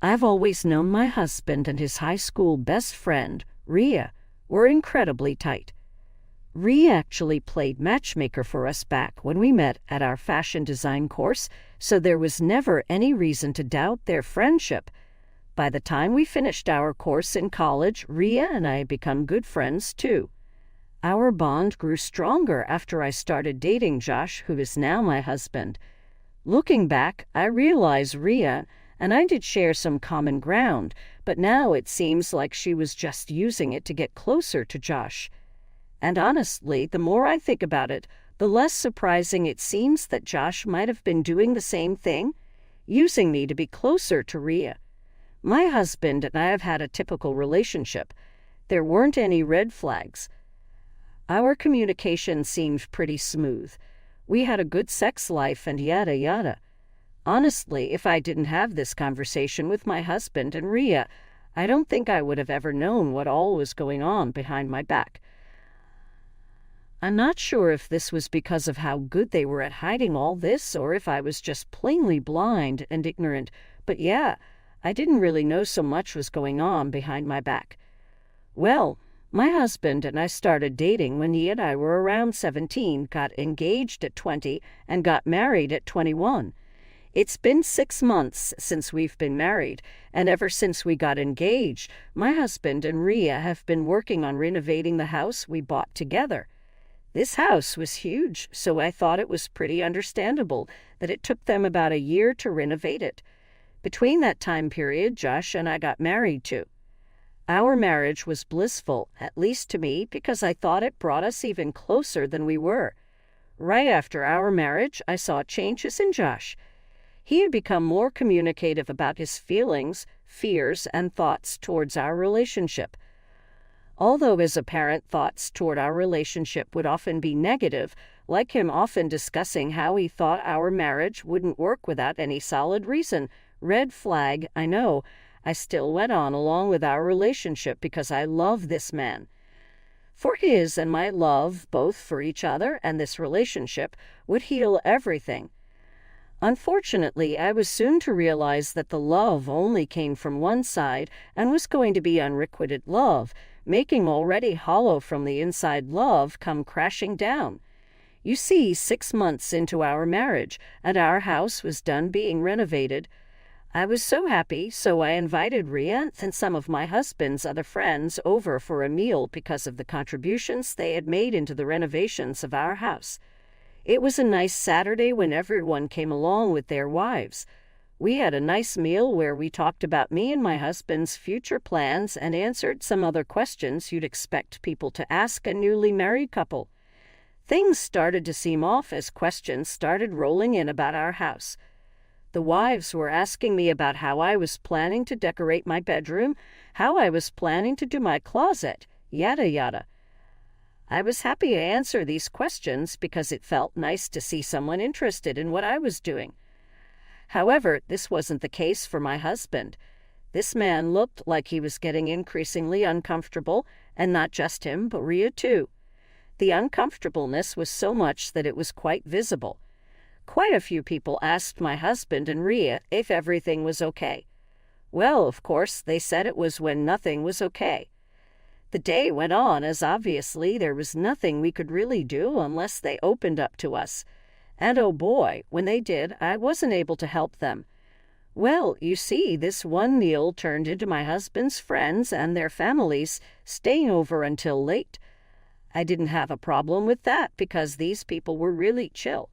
I've always known my husband and his high school best friend, Rhea, were incredibly tight. Rhea actually played matchmaker for us back when we met at our fashion design course, so there was never any reason to doubt their friendship. By the time we finished our course in college, Rhea and I had become good friends too. Our bond grew stronger after I started dating Josh, who is now my husband. Looking back, I realize Rhea and I did share some common ground, but now it seems like she was just using it to get closer to Josh. And honestly, the more I think about it, the less surprising it seems that Josh might have been doing the same thing, using me to be closer to Rhea. My husband and I have had a typical relationship. There weren't any red flags. Our communication seemed pretty smooth. We had a good sex life and yada yada. Honestly, if I didn't have this conversation with my husband and Rhea, I don't think I would have ever known what all was going on behind my back. I'm not sure if this was because of how good they were at hiding all this or if I was just plainly blind and ignorant, but yeah, I didn't really know so much was going on behind my back. Well, my husband and I started dating when he and I were around 17, got engaged at 20, and got married at 21. It's been 6 months since we've been married, and ever since we got engaged, my husband and Rhea have been working on renovating the house we bought together. This house was huge, so I thought it was pretty understandable that it took them about a year to renovate it. Between that time period, Josh and I got married too. Our marriage was blissful, at least to me, because I thought it brought us even closer than we were. Right after our marriage, I saw changes in Josh. He had become more communicative about his feelings, fears, and thoughts towards our relationship. Although as a parent, thoughts toward our relationship would often be negative, like him often discussing how he thought our marriage wouldn't work without any solid reason. Red flag, I know. I still went on along with our relationship because I love this man. For his and my love, both for each other and this relationship, would heal everything. Unfortunately, I was soon to realize that the love only came from one side and was going to be unrequited love, making already hollow from the inside love come crashing down. You see, 6 months into our marriage, and our house was done being renovated. I was so happy, so I invited Rhea and some of my husband's other friends over for a meal because of the contributions they had made into the renovations of our house. It was a nice Saturday when everyone came along with their wives. We had a nice meal where we talked about me and my husband's future plans and answered some other questions you'd expect people to ask a newly married couple. Things started to seem off as questions started rolling in about our house. The wives were asking me about how I was planning to decorate my bedroom, how I was planning to do my closet, yada yada. I was happy to answer these questions because it felt nice to see someone interested in what I was doing. However, this wasn't the case for my husband. This man looked like he was getting increasingly uncomfortable, and not just him, but Rhea too. The uncomfortableness was so much that it was quite visible. Quite a few people asked my husband and Rhea if everything was okay. Well, of course, they said it was when nothing was okay. The day went on as obviously there was nothing we could really do unless they opened up to us. And oh boy, when they did, I wasn't able to help them. Well, you see, this one meal turned into my husband's friends and their families staying over until late. I didn't have a problem with that because these people were really chill.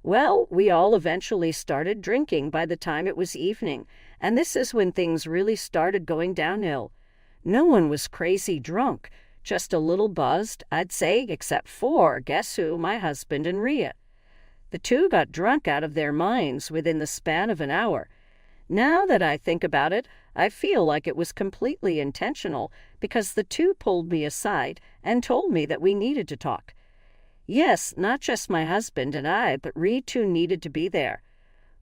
Well, we all eventually started drinking by the time it was evening, and this is when things really started going downhill. No one was crazy drunk, just a little buzzed, I'd say, except for, guess who, my husband and Rhea. The two got drunk out of their minds within the span of an hour. Now that I think about it, I feel like it was completely intentional because the two pulled me aside and told me that we needed to talk. Yes, not just my husband and I, but Rhea too needed to be there.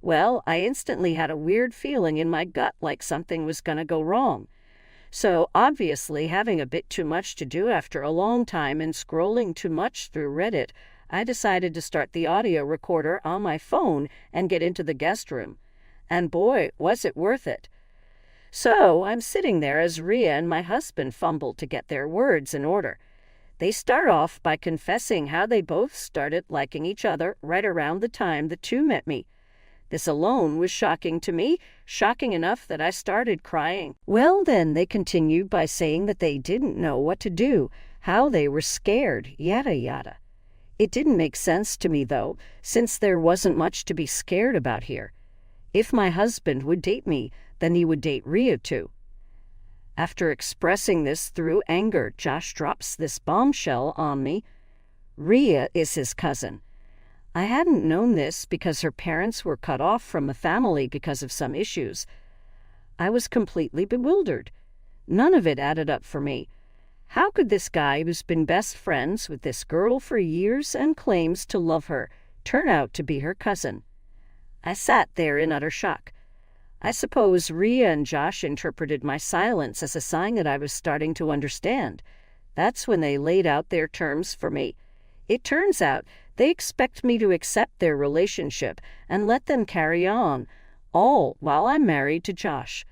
Well, I instantly had a weird feeling in my gut like something was going to go wrong. So, obviously, having a bit too much to do after a long time and scrolling too much through Reddit, I decided to start the audio recorder on my phone and get into the guest room. And boy, was it worth it. So I'm sitting there as Rhea and my husband fumble to get their words in order. They start off by confessing how they both started liking each other right around the time the two met me. This alone was shocking to me, shocking enough that I started crying. Well, then they continued by saying that they didn't know what to do, how they were scared, yada yada. It didn't make sense to me, though, since there wasn't much to be scared about here. If my husband would date me, then he would date Rhea too. After expressing this through anger, Josh drops this bombshell on me. Rhea is his cousin. I hadn't known this because her parents were cut off from the family because of some issues. I was completely bewildered. None of it added up for me. How could this guy who's been best friends with this girl for years and claims to love her turn out to be her cousin? I sat there in utter shock. I suppose Rhea and Josh interpreted my silence as a sign that I was starting to understand. That's when they laid out their terms for me. It turns out they expect me to accept their relationship and let them carry on, all while I'm married to Josh.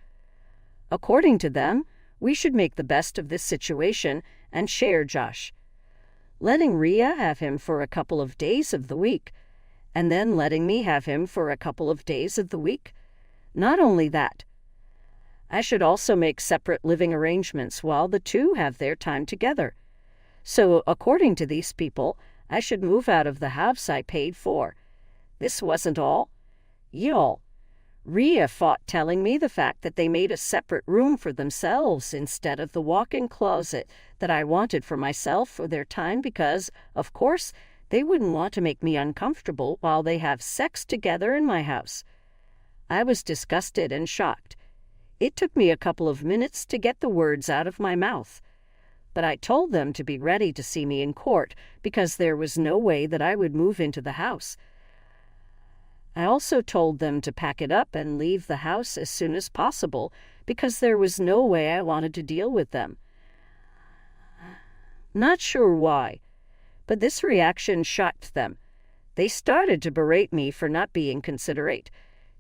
According to them, we should make the best of this situation and share Josh. Letting Rhea have him for a couple of days of the week, and then letting me have him for a couple of days of the week. Not only that, I should also make separate living arrangements while the two have their time together. So, according to these people, I should move out of the house I paid for. This wasn't all. Y'all. Rhea fought telling me the fact that they made a separate room for themselves instead of the walk-in closet that I wanted for myself for their time because, of course, they wouldn't want to make me uncomfortable while they have sex together in my house. I was disgusted and shocked. It took me a couple of minutes to get the words out of my mouth. But I told them to be ready to see me in court because there was no way that I would move into the house. I also told them to pack it up and leave the house as soon as possible because there was no way I wanted to deal with them. Not sure why, but this reaction shocked them. They started to berate me for not being considerate,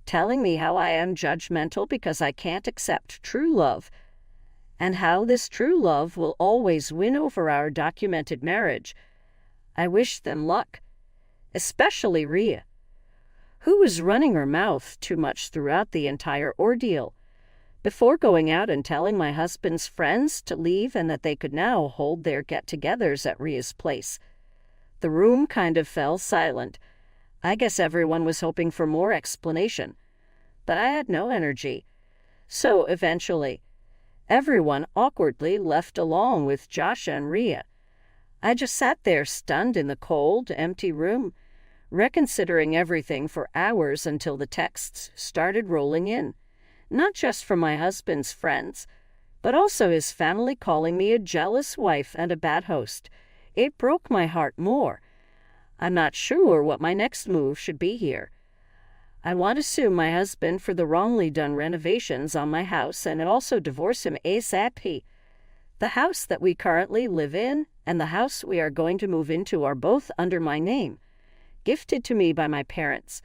telling me how I am judgmental because I can't accept true love, and how this true love will always win over our documented marriage. I wished them luck, especially Rhea, who was running her mouth too much throughout the entire ordeal, before going out and telling my husband's friends to leave and that they could now hold their get-togethers at Rhea's place. The room kind of fell silent. I guess everyone was hoping for more explanation, but I had no energy. So eventually, everyone awkwardly left along with Josh and Rhea. I just sat there stunned in the cold, empty room, reconsidering everything for hours until the texts started rolling in, not just from my husband's friends, but also his family calling me a jealous wife and a bad host. It broke my heart more. I'm not sure what my next move should be here. I want to sue my husband for the wrongly done renovations on my house and also divorce him ASAP. The house that we currently live in and the house we are going to move into are both under my name, gifted to me by my parents.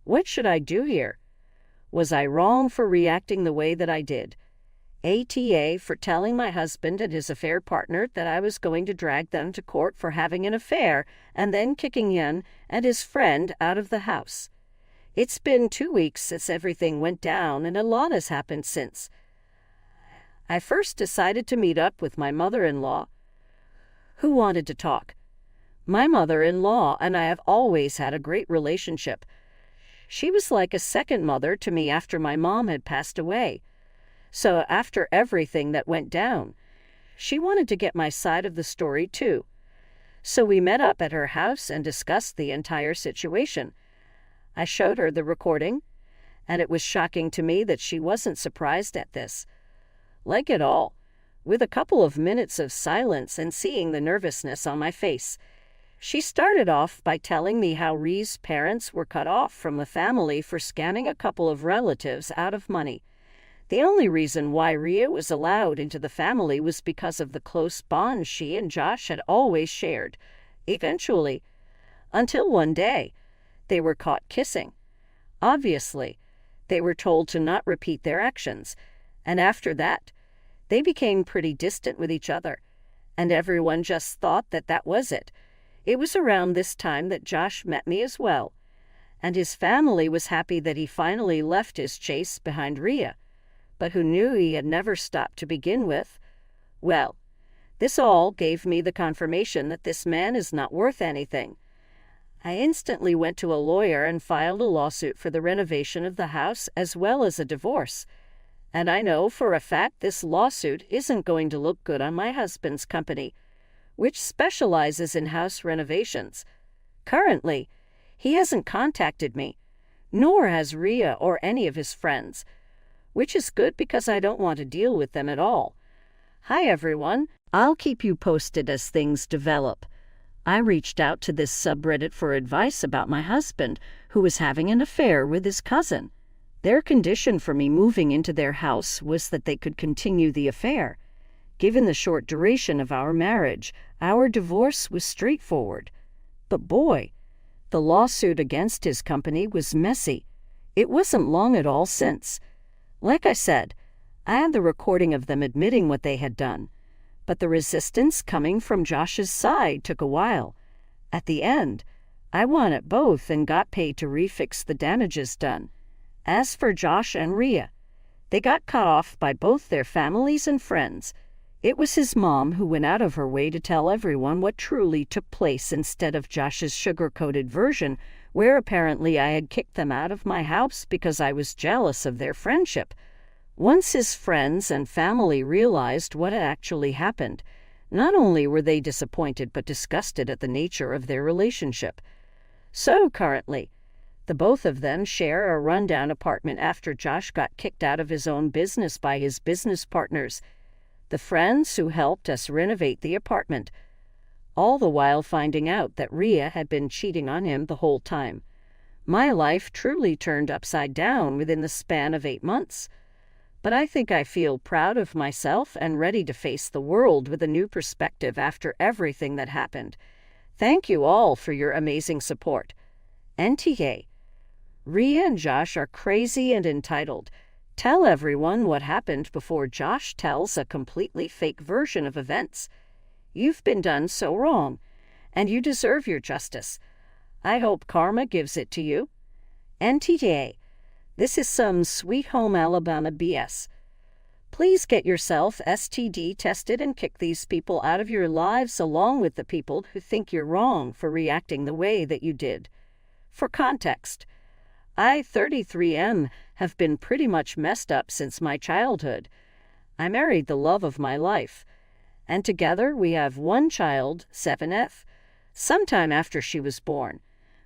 What should I do here? Was I wrong for reacting the way that I did? ATA for telling my husband and his affair partner that I was going to drag them to court for having an affair and then kicking Ian and his friend out of the house. It's been 2 weeks since everything went down and a lot has happened since. I first decided to meet up with my mother-in-law, who wanted to talk. My mother-in-law and I have always had a great relationship. She was like a second mother to me after my mom had passed away. So after everything that went down, she wanted to get my side of the story too. So we met up at her house and discussed the entire situation. I showed her the recording, and it was shocking to me that she wasn't surprised at this. Like it all, with a couple of minutes of silence and seeing the nervousness on my face, she started off by telling me how Rhea's parents were cut off from the family for scamming a couple of relatives out of money. The only reason why Rhea was allowed into the family was because of the close bond she and Josh had always shared. Eventually, until one day, they were caught kissing. Obviously, they were told to not repeat their actions, And after that, they became pretty distant with each other, and everyone just thought that that was it. It was around this time that Josh met me as well, and his family was happy that he finally left his chase behind Rhea, but who knew he had never stopped to begin with? Well, this all gave me the confirmation that this man is not worth anything. I instantly went to a lawyer and filed a lawsuit for the renovation of the house as well as a divorce. And I know for a fact this lawsuit isn't going to look good on my husband's company, which specializes in house renovations. Currently, he hasn't contacted me, nor has Rhea or any of his friends, which is good because I don't want to deal with them at all. Hi everyone, I'll keep you posted as things develop. I reached out to this subreddit for advice about my husband, who was having an affair with his cousin. Their condition for me moving into their house was that they could continue the affair. Given the short duration of our marriage, our divorce was straightforward. But boy, the lawsuit against his company was messy. It wasn't long at all since. Like I said, I had the recording of them admitting what they had done, but the resistance coming from Josh's side took a while. At the end, I won at both and got paid to refix the damages done. As for Josh and Rhea, they got cut off by both their families and friends. It was his mom who went out of her way to tell everyone what truly took place instead of Josh's sugar-coated version, where apparently I had kicked them out of my house because I was jealous of their friendship. Once his friends and family realized what had actually happened, not only were they disappointed but disgusted at the nature of their relationship. So currently, the both of them share a rundown apartment after Josh got kicked out of his own business by his business partners, the friends who helped us renovate the apartment, all the while finding out that Rhea had been cheating on him the whole time. My life truly turned upside down within the span of 8 months. But I think I feel proud of myself and ready to face the world with a new perspective after everything that happened. Thank you all for your amazing support. NTA. Rhea and Josh are crazy and entitled. Tell everyone what happened before Josh tells a completely fake version of events. You've been done so wrong, and you deserve your justice. I hope karma gives it to you. NTA. This is some Sweet Home Alabama BS. Please get yourself STD tested and kick these people out of your lives along with the people who think you're wrong for reacting the way that you did. For context, I, 33M, have been pretty much messed up since my childhood. I married the love of my life, and together we have one child, 7F. Sometime after she was born,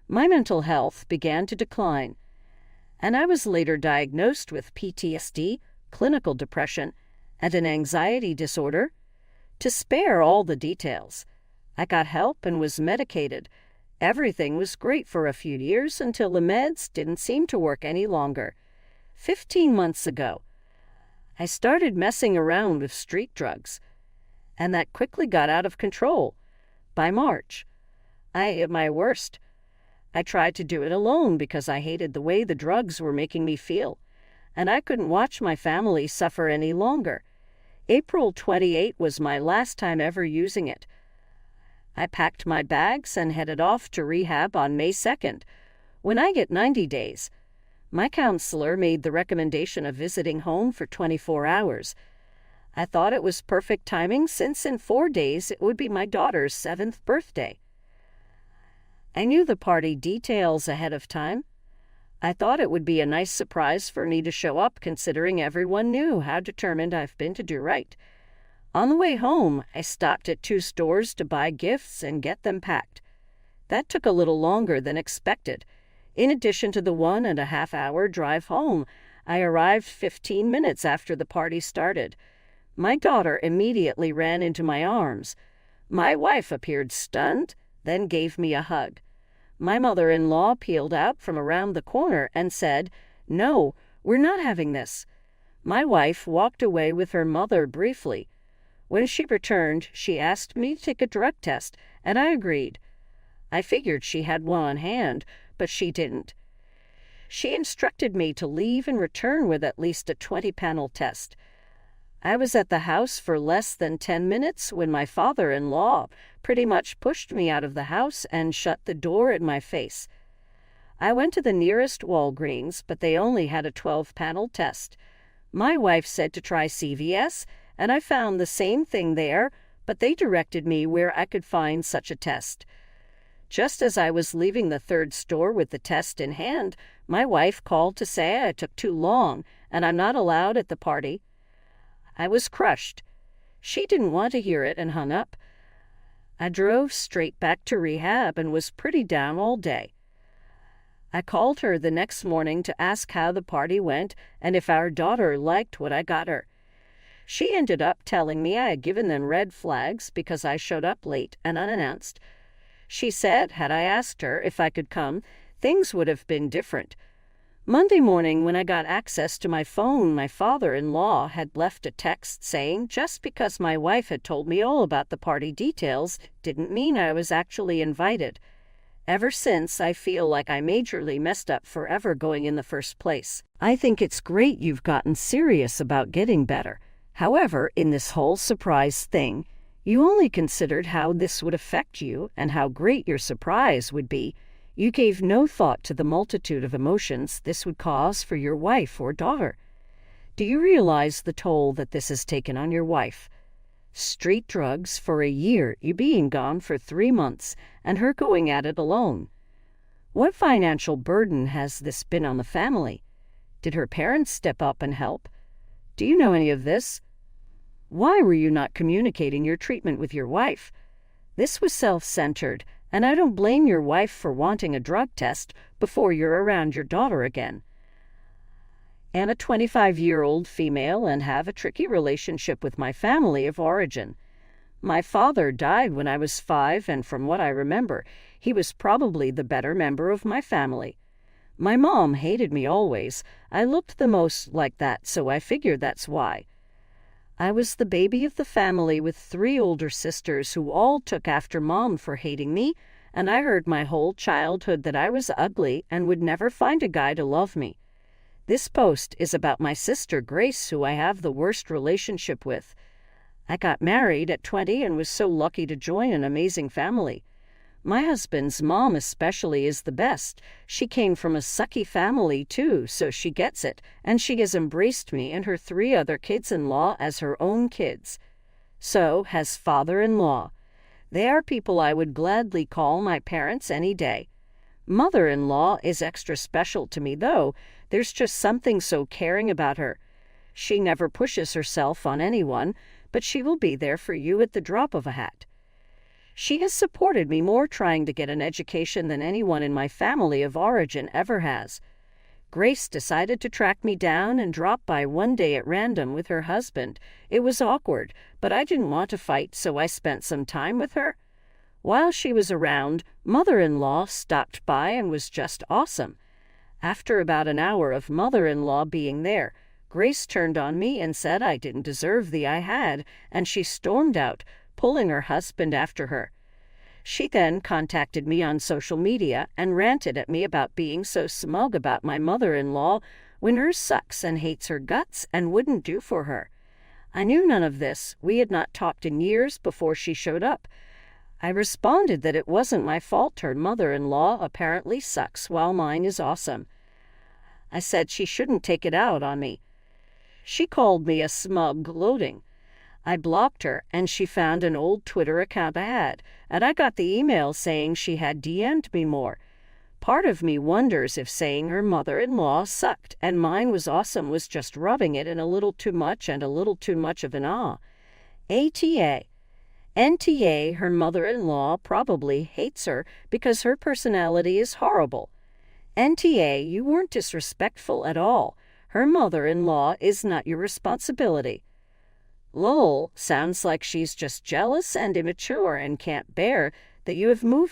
my mental health began to decline, and I was later diagnosed with PTSD, clinical depression, and an anxiety disorder. To spare all the details, I got help and was medicated. Everything was great for a few years until the meds didn't seem to work any longer. 15 months ago, I started messing around with street drugs, and that quickly got out of control. By March, I at my worst. I tried to do it alone because I hated the way the drugs were making me feel, and I couldn't watch my family suffer any longer. April 28 was my last time ever using it. I packed my bags and headed off to rehab on May 2nd. When I get 90 days, my counselor made the recommendation of visiting home for 24 hours. I thought it was perfect timing since in 4 days it would be my daughter's 7th birthday. I knew the party details ahead of time. I thought it would be a nice surprise for me to show up considering everyone knew how determined I've been to do right. On the way home, I stopped at 2 stores to buy gifts and get them packed. That took a little longer than expected. In addition to the 1.5-hour drive home, I arrived 15 minutes after the party started. My daughter immediately ran into my arms. My wife appeared stunned, then gave me a hug. My mother-in-law peeled out from around the corner and said, "No, we're not having this." My wife walked away with her mother briefly. When she returned, she asked me to take a drug test, and I agreed. I figured she had one on hand, but she didn't. She instructed me to leave and return with at least a 20-panel test. I was at the house for less than 10 minutes when my father-in-law pretty much pushed me out of the house and shut the door in my face. I went to the nearest Walgreens, but they only had a 12-panel test. My wife said to try CVS, and I found the same thing there, but they directed me where I could find such a test. Just as I was leaving the third store with the test in hand, my wife called to say I took too long and I'm not allowed at the party. I was crushed. She didn't want to hear it and hung up. I drove straight back to rehab and was pretty down all day. I called her the next morning to ask how the party went and if our daughter liked what I got her. She ended up telling me I had given them red flags because I showed up late and unannounced. She said, had I asked her if I could come, things would have been different. Monday morning, when I got access to my phone, my father-in-law had left a text saying just because my wife had told me all about the party details didn't mean I was actually invited. Ever since, I feel like I majorly messed up forever going in the first place. I think it's great you've gotten serious about getting better. However, in this whole surprise thing, you only considered how this would affect you and how great your surprise would be. You gave no thought to the multitude of emotions this would cause for your wife or daughter. Do you realize the toll that this has taken on your wife? Street drugs for a year, you being gone for 3 months, and her going at it alone. What financial burden has this been on the family? Did her parents step up and help? Do you know any of this? Why were you not communicating your treatment with your wife? This was self-centered, and I don't blame your wife for wanting a drug test before you're around your daughter again. I'm a 25-year-old female and have a tricky relationship with my family of origin. My father died when I was 5, and from what I remember, he was probably the better member of my family. My mom hated me always. I looked the most like that, so I figured that's why. I was the baby of the family with 3 older sisters who all took after Mom for hating me, and I heard my whole childhood that I was ugly and would never find a guy to love me. This post is about my sister Grace, who I have the worst relationship with. I got married at 20 and was so lucky to join an amazing family. My husband's mom especially is the best. She came from a sucky family too, so she gets it, and she has embraced me and her 3 other kids-in-law as her own kids. So has father-in-law. They are people I would gladly call my parents any day. Mother-in-law is extra special to me, though. There's just something so caring about her. She never pushes herself on anyone, but she will be there for you at the drop of a hat. She has supported me more trying to get an education than anyone in my family of origin ever has. Grace decided to track me down and drop by one day at random with her husband. It was awkward, but I didn't want to fight, so I spent some time with her. While she was around, mother-in-law stopped by and was just awesome. After about an hour of mother-in-law being there, Grace turned on me and said I didn't deserve the I had, and she stormed out, pulling her husband after her. She then contacted me on social media and ranted at me about being so smug about my mother-in-law when hers sucks and hates her guts and wouldn't do for her. I knew none of this. We had not talked in years before she showed up. I responded that it wasn't my fault her mother-in-law apparently sucks while mine is awesome. I said she shouldn't take it out on me. She called me a smug gloating. I blocked her, and she found an old Twitter account I had, and I got the email saying she had DM'd me more. Part of me wonders if saying her mother-in-law sucked and mine was awesome was just rubbing it in a little too much and a little too much of an awe. ATA. NTA, her mother-in-law probably hates her because her personality is horrible. NTA, you weren't disrespectful at all. Her mother-in-law is not your responsibility. Lol, sounds like she's just jealous and immature and can't bear that you have moved